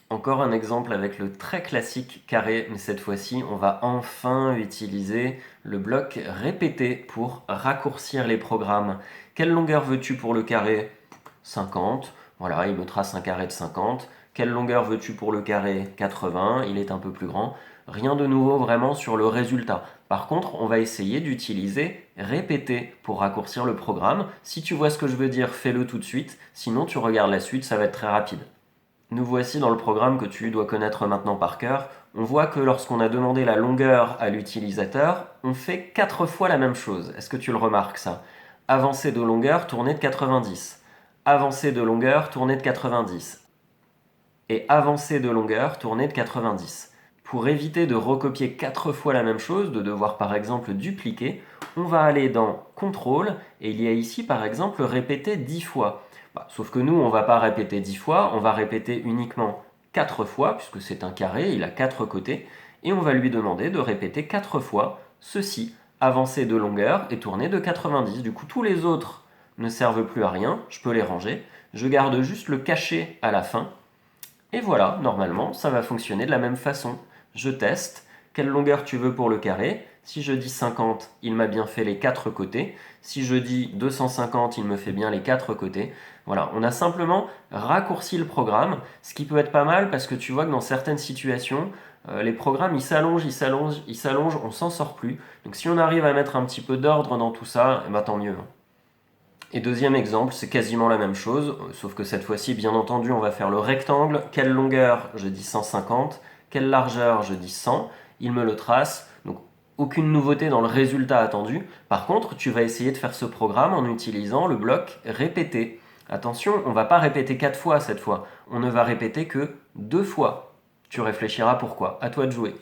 Encore un exemple avec le très classique carré, mais cette fois-ci, on va enfin utiliser le bloc répété pour raccourcir les programmes. Quelle longueur veux-tu pour le carré? 50. Voilà, il me trace un carré de 50. Quelle longueur veux-tu pour le carré? 80. Il est un peu plus grand. Rien de nouveau vraiment sur le résultat. Par contre, on va essayer d'utiliser répéter pour raccourcir le programme. Si tu vois ce que je veux dire, fais-le tout de suite. Sinon, tu regardes la suite, ça va être très rapide. Nous voici dans le programme que tu dois connaître maintenant par cœur. On voit que lorsqu'on a demandé la longueur à l'utilisateur, on fait 4 fois la même chose. Est-ce que tu le remarques ça? Avancée de longueur, tournée de 90. Avancée de longueur, tournée de 90. Et avancée de longueur, tournée de 90. Pour éviter de recopier 4 fois la même chose, de devoir par exemple dupliquer, on va aller dans Contrôle et il y a ici par exemple répéter 10 fois. Sauf que nous, on ne va pas répéter 10 fois, on va répéter uniquement 4 fois, puisque c'est un carré, il a 4 côtés, et on va lui demander de répéter 4 fois ceci, avancée de longueur et tournée de 90. Du coup, tous les autres ne servent plus à rien, je peux les ranger, je garde juste le caché à la fin, et voilà, normalement, ça va fonctionner de la même façon. Je teste. Quelle longueur tu veux pour le carré? Si je dis 50, il m'a bien fait les 4 côtés. Si je dis 250, il me fait bien les 4 côtés. Voilà, on a simplement raccourci le programme, ce qui peut être pas mal parce que tu vois que dans certaines situations, les programmes ils s'allongent, ils s'allongent, ils s'allongent, on s'en sort plus. Donc si on arrive à mettre un petit peu d'ordre dans tout ça, eh ben, tant mieux. Et deuxième exemple, c'est quasiment la même chose, sauf que cette fois-ci, bien entendu, on va faire le rectangle. Quelle longueur? Je dis 150. Quelle largeur? Je dis 100. Il me le trace. Donc, aucune nouveauté dans le résultat attendu. Par contre, tu vas essayer de faire ce programme en utilisant le bloc répéter. Attention, on ne va pas répéter 4 fois cette fois. On ne va répéter que 2 fois. Tu réfléchiras pourquoi. À toi de jouer.